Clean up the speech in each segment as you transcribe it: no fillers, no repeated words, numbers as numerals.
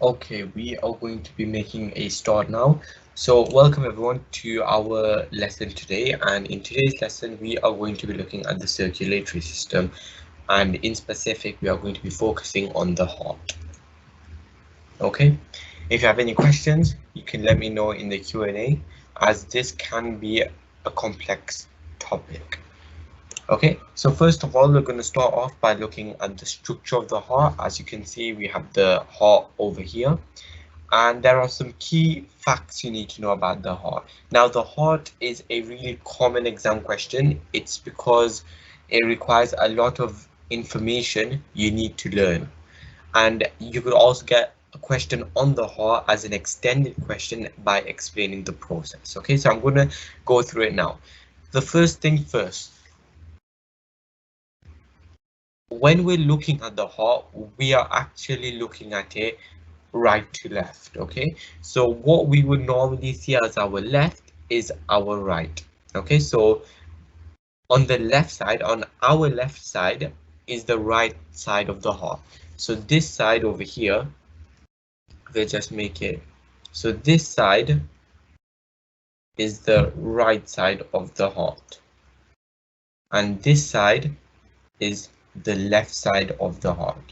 Okay, we are going to be making a start now. So welcome everyone to our lesson today, and in today's lesson we are going to be looking at the circulatory system, and in specific we are going to be focusing on the heart. Okay, if you have any questions you can let me know in the Q&A, as this can be a complex topic. Okay, so first of all, we're going to start off by looking at the structure of the heart. As you can see, we have the heart over here, and there are some key facts you need to know about the heart. Now, the heart is a really common exam question. It's because it requires a lot of information you need to learn, and you could also get a question on the heart as an extended question by explaining the process. Okay, so I'm going to go through it now. The first thing first, when we're looking at the heart, we are actually looking at it right to left. Okay, so what we would normally see as our left is our right. Okay, so on the left side, on our left side is the right side of the heart. So this side over here, we'll just make it, so this side is the right side of the heart, and this side is the left side of the heart.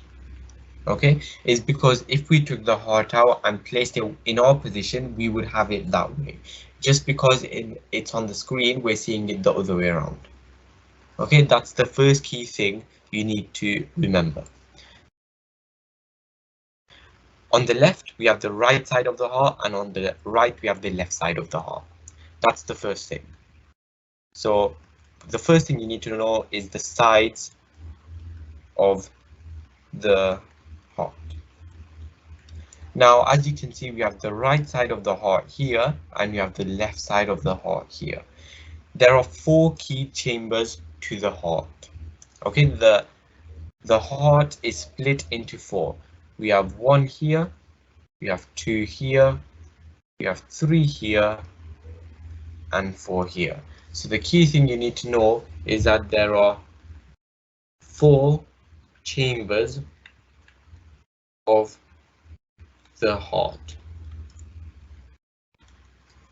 Okay, is because if we took the heart out and placed it in our position, we would have it that way. Just because it's on the screen, we're seeing it the other way around. Okay, that's the first key thing you need to remember. On the left, we have the right side of the heart, and on the right, we have the left side of the heart. That's the first thing. So the first thing you need to know is the sides of the heart. Now, as you can see, we have the right side of the heart here, and we have the left side of the heart here. There are four key chambers to the heart. Okay, the heart is split into four. We have one here, we have two here, we have three here, and four here. So the key thing you need to know is that there are four chambers of the heart.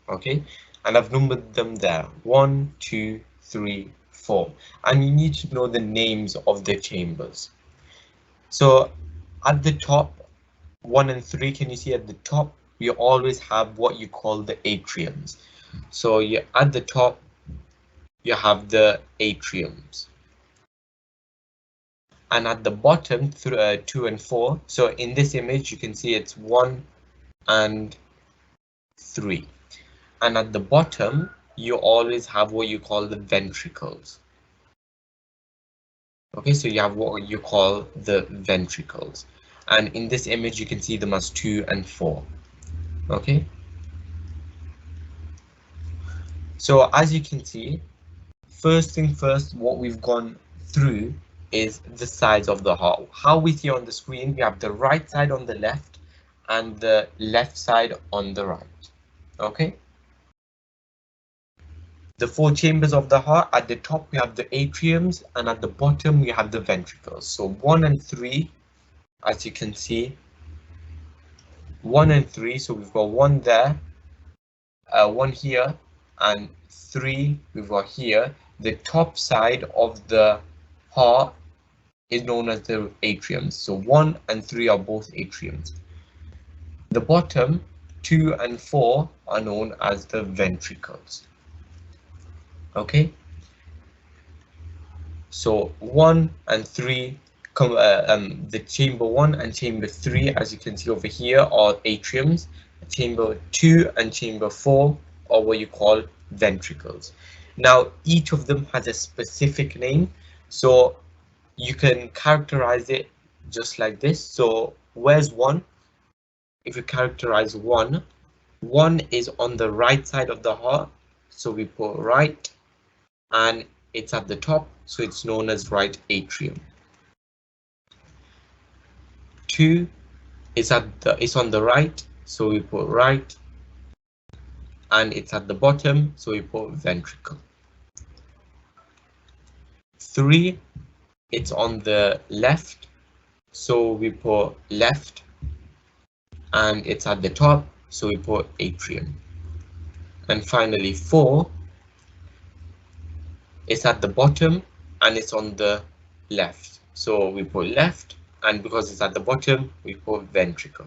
Okay, and I've numbered them there: 1, 2, 3, 4, and you need to know the names of the chambers. So at the top, 1 and 3, can you see at the top we always have what you call the atriums. So you at the top you have the atriums, and at the bottom through 2 and 4, so in this image you can see it's 1 and 3, and at the bottom you always have what you call the ventricles. Okay, so you have what you call the ventricles, and in this image you can see them as 2 and 4. Okay, so as you can see, first thing first, what we've gone through is the sides of the heart. How we see on the screen, we have the right side on the left and the left side on the right. Okay, the four chambers of the heart: at the top we have the atriums, and at the bottom we have the ventricles. So 1 and 3, as you can see, 1 and 3, so we've got 1 there, 1 here, and 3 we've got here. The top side of the heart is known as the atriums. So 1 and 3 are both atriums. The bottom 2 and 4 are known as the ventricles. Okay, so 1 and 3 the chamber 1 and chamber 3, as you can see over here, are atriums. Chamber 2 and chamber 4 are what you call ventricles. Now each of them has a specific name, so you can characterize it just like this. So where's 1? If you characterize 1, 1 is on the right side of the heart, so we put right, and it's at the top, so it's known as right atrium. 2 is it's on the right, so we put right, and it's at the bottom, so we put ventricle. 3, it's on the left, so we put left, and it's at the top, so we put atrium. And finally 4, it's at the bottom and it's on the left, so we put left, and because it's at the bottom we put ventricle.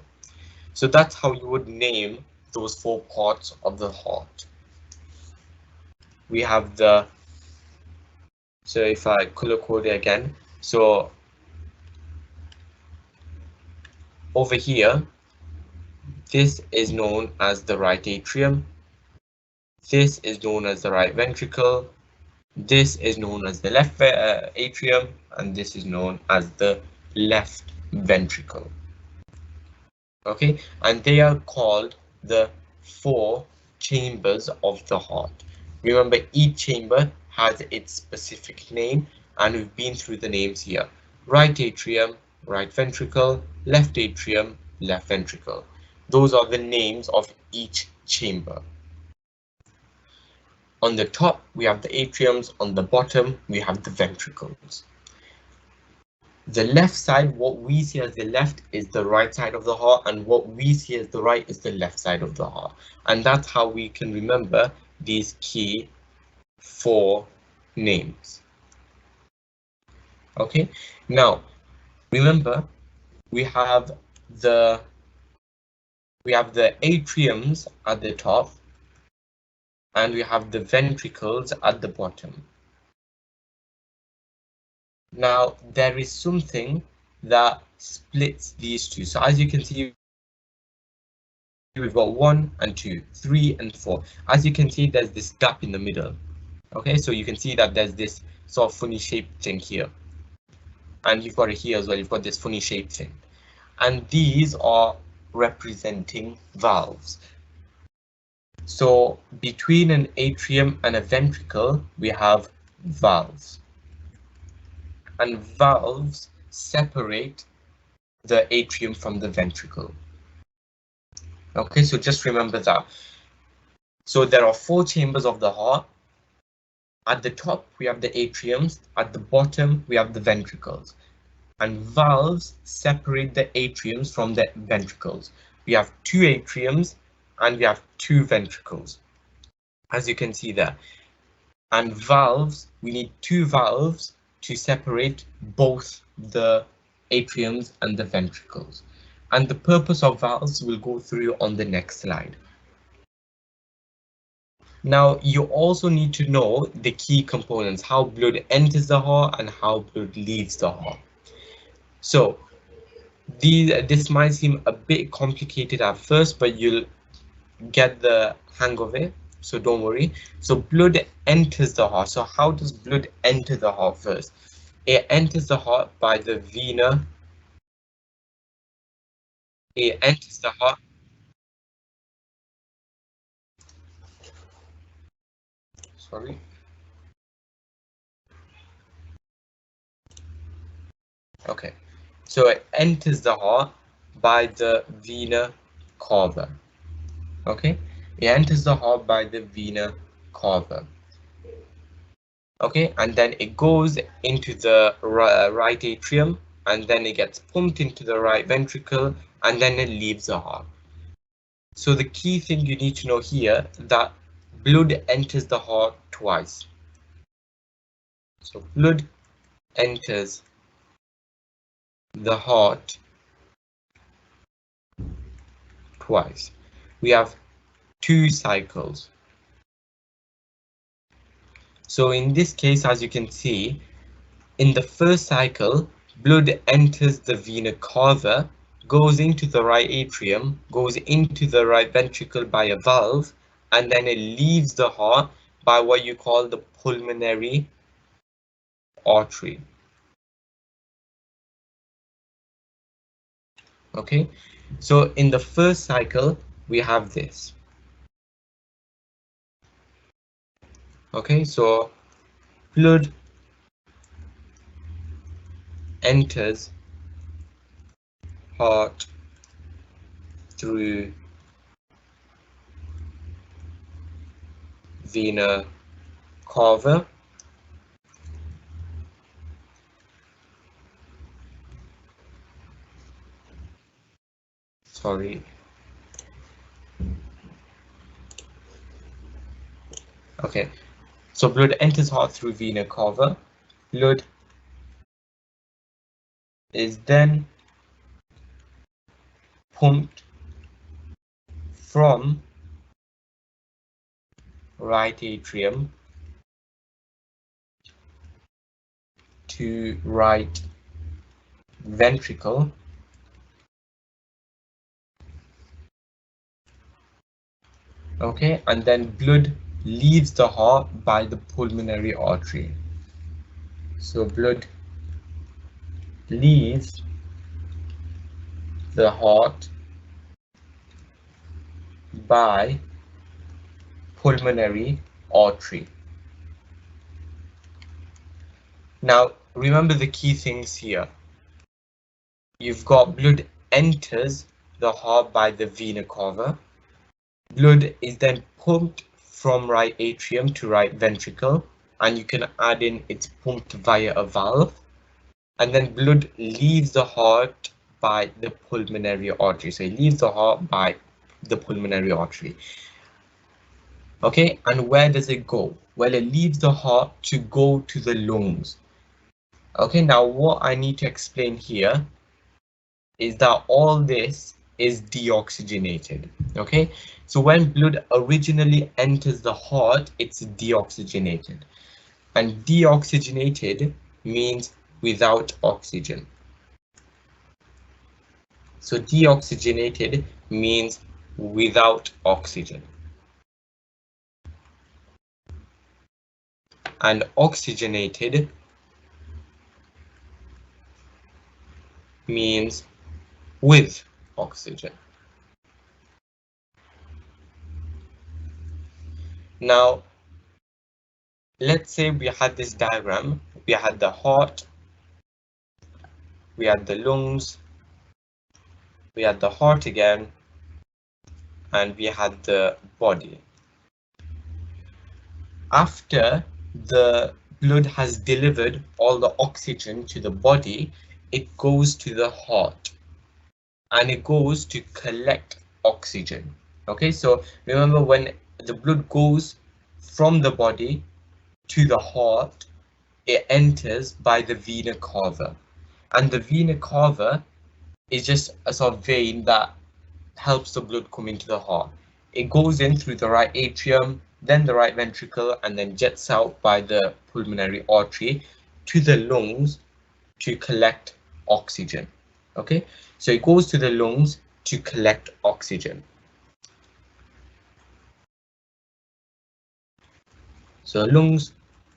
So that's how you would name those 4 parts of the heart. We have the, so if I color code it again, so over here this is known as the right atrium, this is known as the right ventricle, this is known as the left atrium, and this is known as the left ventricle. Okay, and they are called the 4 chambers of the heart. Remember, each chamber has its specific name, and we've been through the names here. Right atrium, right ventricle, left atrium, left ventricle. Those are the names of each chamber. On the top, we have the atriums. On the bottom, we have the ventricles. The left side, what we see as the left, is the right side of the heart, and what we see as the right is the left side of the heart. And that's how we can remember these key 4 names. Okay, now remember we have the atriums at the top and we have the ventricles at the bottom. Now there is something that splits these two. So as you can see, we've got 1 and 2, 3 and 4. As you can see, there's this gap in the middle. Okay, so you can see that there's this sort of funny shaped thing here, and you've got it here as well. You've got this funny shaped thing, and these are representing valves. So between an atrium and a ventricle, we have valves, and valves separate the atrium from the ventricle. Okay, so just remember that. So there are 4 chambers of the heart. At the top, we have the atriums. At the bottom, we have the ventricles. And valves separate the atriums from the ventricles. We have 2 atriums and we have 2 ventricles, as you can see there. And valves, we need 2 valves to separate both the atriums and the ventricles. And the purpose of valves we'll go through on the next slide. Now, you also need to know the key components, how blood enters the heart and how blood leaves the heart. So this might seem a bit complicated at first, but you'll get the hang of it, so don't worry. So blood enters the heart. So how does blood enter the heart first? It enters the heart by the vena. It enters the heart. Sorry. Okay. So it enters the heart by the vena cava. Okay. It enters the heart by the vena cava. Okay, and then it goes into the right atrium, and then it gets pumped into the right ventricle, and then it leaves the heart. So the key thing you need to know here, that blood enters the heart twice. So blood enters the heart twice. We have 2 cycles. So in this case, as you can see, in the first cycle, blood enters the vena cava, goes into the right atrium, goes into the right ventricle by a valve, and then it leaves the heart by what you call the pulmonary artery. Okay, so in the first cycle, we have this. Okay, so blood enters heart through vena cava. Sorry, Okay, so blood enters heart through vena cava. Blood is then pumped from right atrium to right ventricle. Okay, and then blood leaves the heart by the pulmonary artery. So blood leaves the heart by pulmonary artery. Now, remember the key things here. You've got blood enters the heart by the vena cava. Blood is then pumped from right atrium to right ventricle, and you can add in it's pumped via a valve. And then blood leaves the heart by the pulmonary artery. So it leaves the heart by the pulmonary artery. Okay, and where does it go? Well, it leaves the heart to go to the lungs. Okay, now what I need to explain here is that all this is deoxygenated. Okay, so when blood originally enters the heart, it's deoxygenated, and deoxygenated means without oxygen. So deoxygenated means without oxygen, and oxygenated means with oxygen. Now, let's say we had this diagram. We had the heart, we had the lungs, we had the heart again, and we had the body. After the blood has delivered all the oxygen to the body, it goes to the heart and it goes to collect oxygen. Okay, so remember, when the blood goes from the body to the heart, it enters by the vena cava, and the vena cava is just a sort of vein that helps the blood come into the heart. It goes in through the right atrium, then the right ventricle, and then jets out by the pulmonary artery to the lungs to collect oxygen. Okay, so it goes to the lungs to collect oxygen. So lungs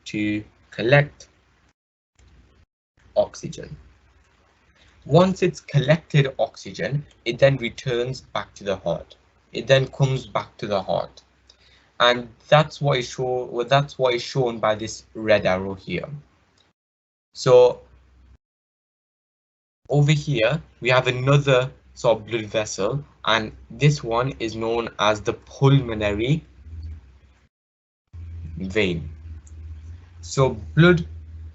to collect oxygen. Once it's collected oxygen, it then returns back to the heart. It then comes back to the heart. And that's what is shown by this red arrow here. So over here we have another sort of blood vessel, and this one is known as the pulmonary vein. So blood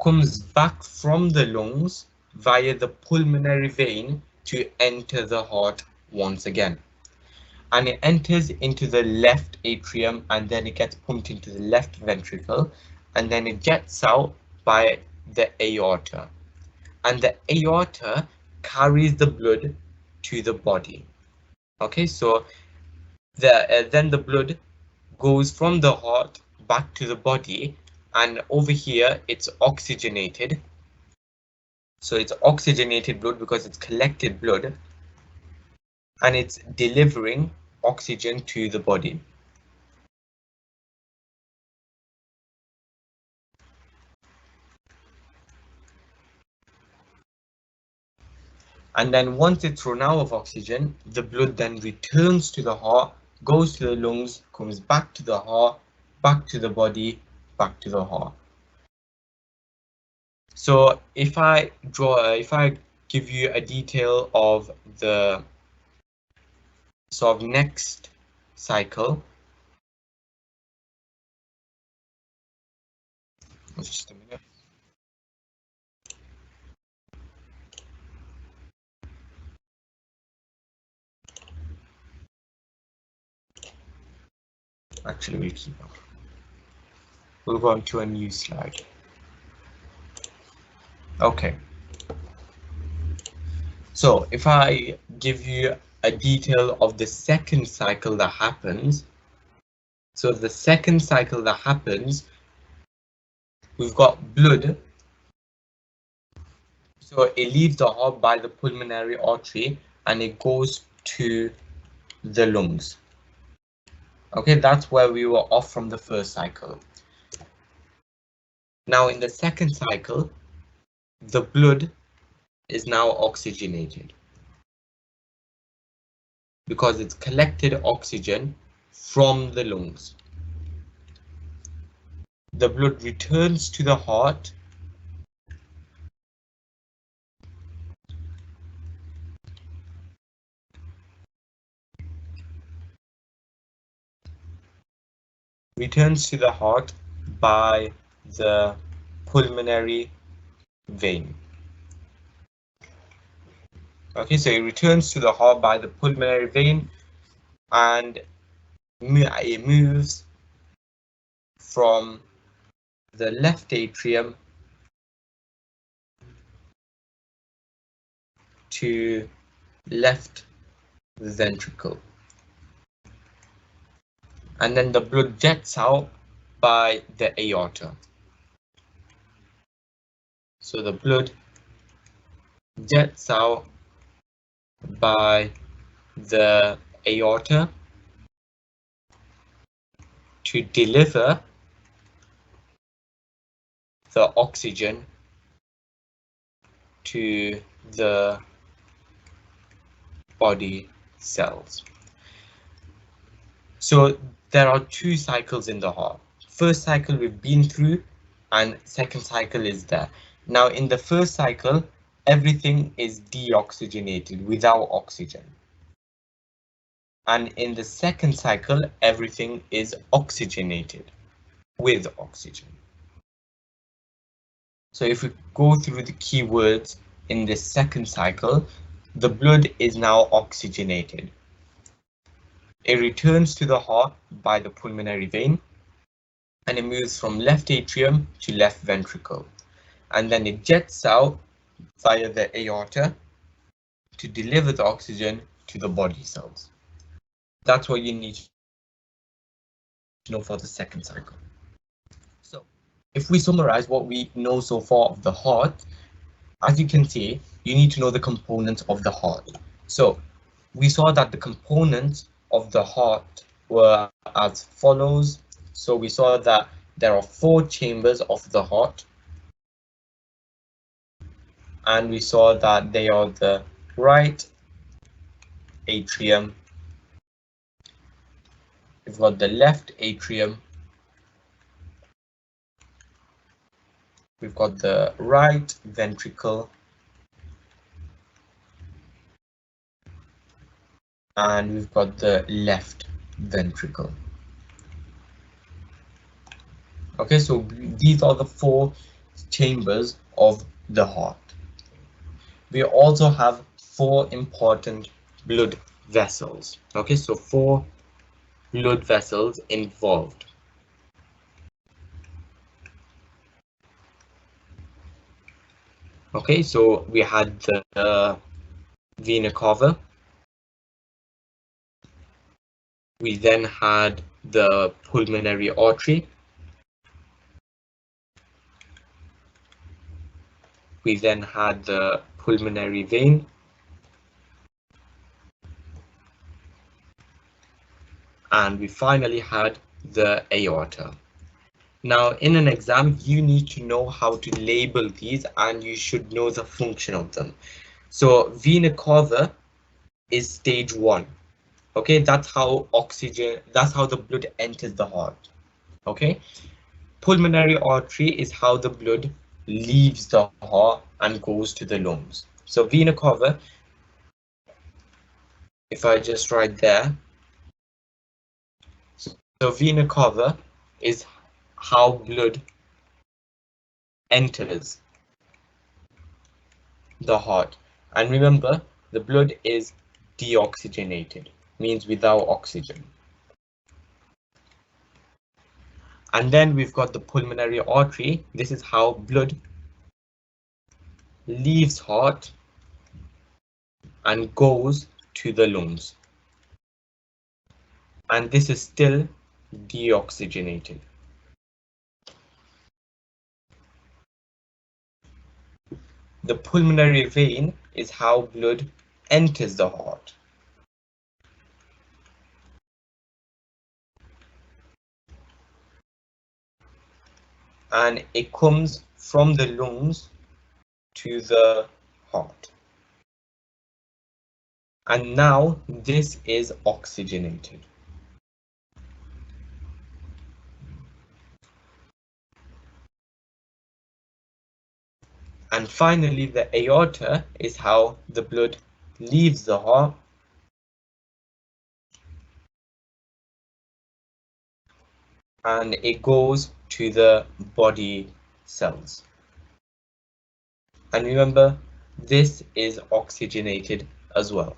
comes back from the lungs via the pulmonary vein to enter the heart once again, and it enters into the left atrium, and then it gets pumped into the left ventricle, and then it gets out by the aorta, and the aorta carries the blood to the body. Okay, so then the blood goes from the heart back to the body, and over here it's oxygenated. So it's oxygenated blood because it's collected blood, and it's delivering oxygen to the body. And then once it's run out of oxygen, the blood then returns to the heart, goes to the lungs, comes back to the heart, back to the body, back to the heart. So if I give you a detail of the sort of next cycle, just a minute. Actually, we'll keep on. We'll go on to a new slide. Okay. So if I give you a detail of the second cycle that happens, so the second cycle that happens, we've got blood. So it leaves the heart by the pulmonary artery and it goes to the lungs. Okay, that's where we were off from the first cycle. Now in the second cycle, the blood is now oxygenated because it's collected oxygen from the lungs. The blood returns to the heart by the pulmonary vein. Okay, so it returns to the heart by the pulmonary vein and it moves from the left atrium to left ventricle. And then the blood jets out by the aorta. So the blood jets out by the aorta to deliver the oxygen to the body cells. So there are two cycles in the heart. First cycle we've been through and second cycle is there. Now in the first cycle, everything is deoxygenated without oxygen. And in the second cycle, everything is oxygenated with oxygen. So if we go through the keywords in this second cycle, the blood is now oxygenated. It returns to the heart by the pulmonary vein and it moves from left atrium to left ventricle. And then it jets out via the aorta to deliver the oxygen to the body cells. That's what you need to know for the second cycle. So if we summarize what we know so far of the heart, as you can see, you need to know the components of the heart. So we saw that the components of the heart were as follows. So we saw that there are 4 chambers of the heart. And we saw that they are the right atrium. We've got the left atrium. We've got the right ventricle. And we've got the left ventricle. Okay, so these are the 4 chambers of the heart. We also have 4 important blood vessels. Okay, so 4 blood vessels involved. Okay, so we had the vena cava. We then had the pulmonary artery. We then had the pulmonary vein. And we finally had the aorta. Now, in an exam, you need to know how to label these and you should know the function of them. So vena cava is stage 1. Okay, that's how the blood enters the heart. Okay, pulmonary artery is how the blood leaves the heart and goes to the lungs. So vena cava, if I just write there, so vena cava is how blood enters the heart. And remember, the blood is deoxygenated, means without oxygen. And then we've got the pulmonary artery. This is how blood leaves heart and goes to the lungs. And this is still deoxygenated. The pulmonary vein is how blood enters the heart. And it comes from the lungs to the heart. And now this is oxygenated. And finally, the aorta is how the blood leaves the heart and it goes to the body cells. And remember, this is oxygenated as well.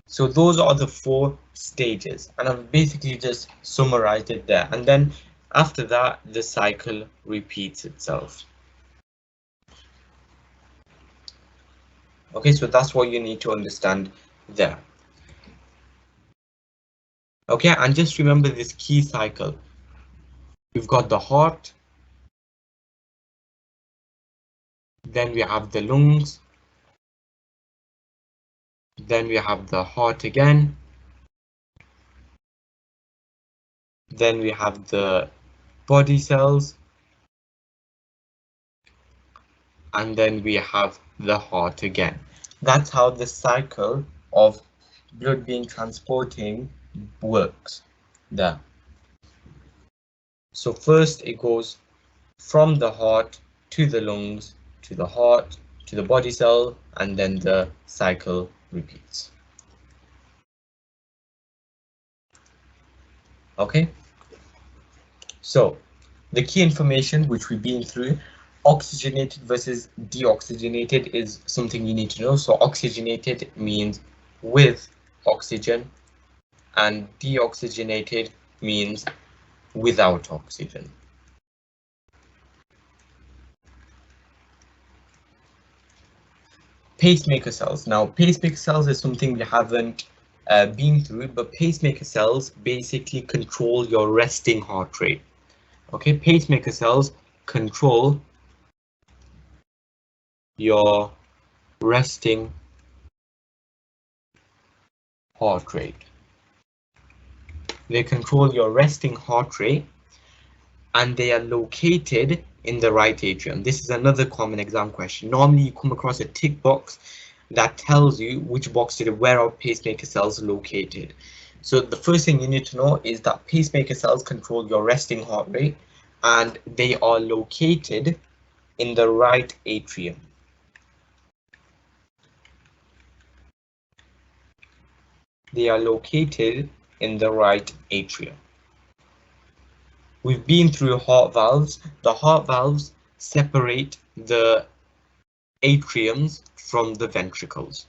So those are the 4 stages, and I've basically just summarized it there. And then after that, the cycle repeats itself. Okay, so that's what you need to understand there. Okay, and just remember this key cycle. We've got the heart, then we have the lungs, then we have the heart again, then we have the body cells, and then we have the heart again. That's how the cycle of blood being transporting works there. So first it goes from the heart to the lungs, to the heart, to the body cell, and then the cycle repeats. Okay, so the key information which we've been through, oxygenated versus deoxygenated is something you need to know. So oxygenated means with oxygen and deoxygenated means without oxygen. Pacemaker cells. Now, pacemaker cells is something we haven't been through, but pacemaker cells basically control your resting heart rate. Okay, pacemaker cells control your resting heart rate. They control your resting heart rate and they are located in the right atrium. This is another common exam question. Normally you come across a tick box that tells you which box where are pacemaker cells located. So the first thing you need to know is that pacemaker cells control your resting heart rate and they are located in the right atrium. They are located in the right atrium. We've been through heart valves. The heart valves separate the atriums from the ventricles.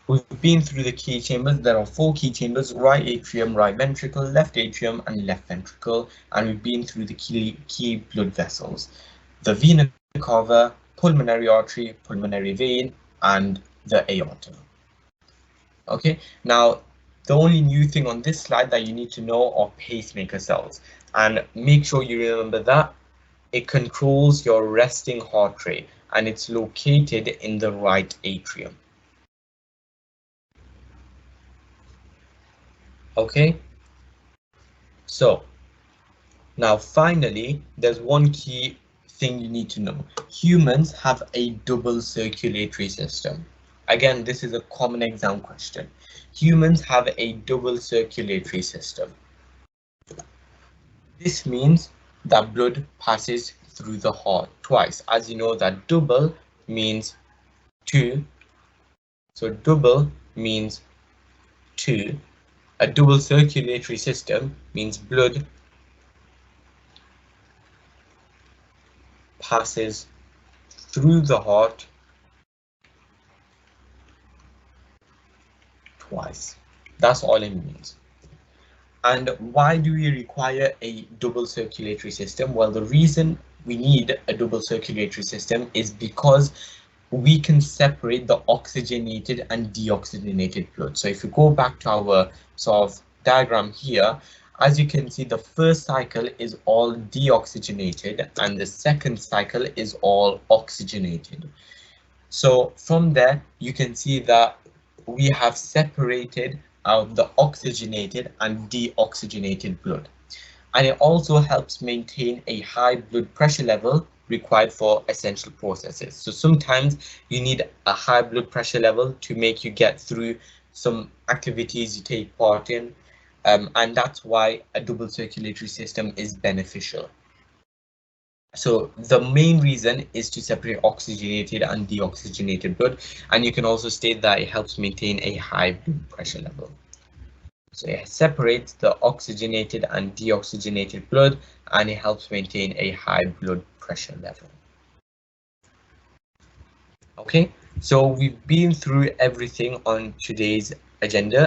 We've been through the key chambers. There are 4 key chambers: right atrium, right ventricle, left atrium, and left ventricle. And we've been through the key blood vessels: the vena cava, pulmonary artery, pulmonary vein, and the aorta. Okay, now the only new thing on this slide that you need to know are pacemaker cells. And make sure you remember that it controls your resting heart rate and it's located in the right atrium. Okay, so now finally, there's one key thing you need to know. Humans have a double circulatory system. Again, this is a common exam question. Humans have a double circulatory system. This means that blood passes through the heart twice. As you know, that double means 2. So double means 2. A double circulatory system means blood passes through the heart twice. That's all it means. And why do we require a double circulatory system? Well, the reason we need a double circulatory system is because we can separate the oxygenated and deoxygenated blood. So if you go back to our sort of diagram here, as you can see, the first cycle is all deoxygenated and the second cycle is all oxygenated. So from there, you can see that we have separated out the oxygenated and deoxygenated blood. And it also helps maintain a high blood pressure level required for essential processes. So sometimes you need a high blood pressure level to make you get through some activities you take part in, and that's why a double circulatory system is beneficial. So the main reason is to separate oxygenated and deoxygenated blood, and you can also state that it helps maintain a high blood pressure level. So it separates the oxygenated and deoxygenated blood, and it helps maintain a high blood pressure level. Okay, so we've been through everything on today's agenda.